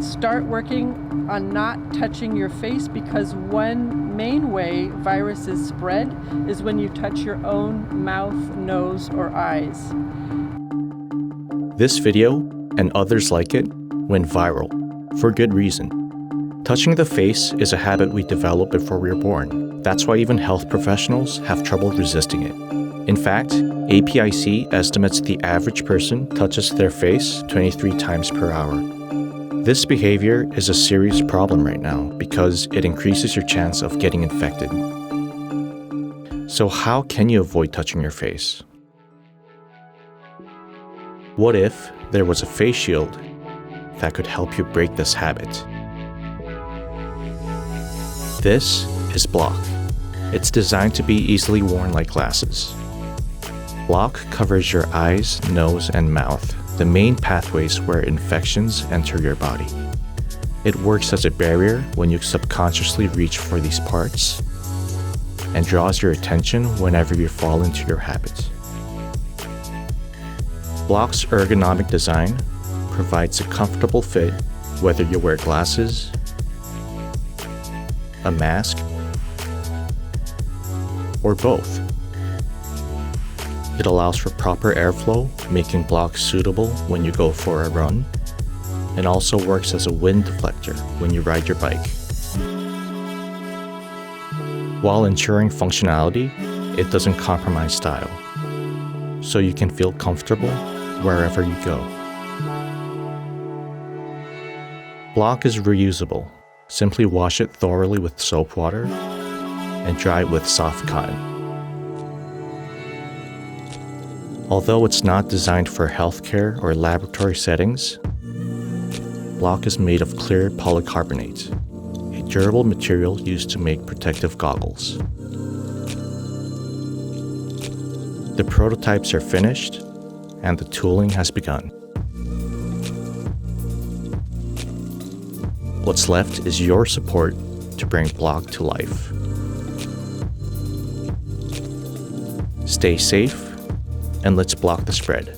Start working on not touching your face, because one main way viruses spread is when you touch your own mouth, nose, or eyes. This video, and others like it, went viral, for good reason. Touching the face is a habit we develop before we're born. That's why even health professionals have trouble resisting it. In fact, APIC estimates the average person touches their face 23 times per hour. This behavior is a serious problem right now because it increases your chance of getting infected. So how can you avoid touching your face? What if there was a face shield that could help you break this habit? This is Blocc. It's designed to be easily worn like glasses. Blocc covers your eyes, nose, and mouth, the main pathways where infections enter your body. It works as a barrier when you subconsciously reach for these parts and draws your attention whenever you fall into your habit. Blocc's ergonomic design provides a comfortable fit whether you wear glasses, a mask, or both. It allows for proper airflow, making Blocc suitable when you go for a run, and also works as a wind deflector when you ride your bike. While ensuring functionality, it doesn't compromise style, so you can feel comfortable wherever you go. Blocc is reusable. Simply wash it thoroughly with soap water and dry it with soft cotton. Although it's not designed for healthcare or laboratory settings, Blocc is made of clear polycarbonate, a durable material used to make protective goggles. The prototypes are finished, and the tooling has begun. What's left is your support to bring Blocc to life. Stay safe, and let's block the spread.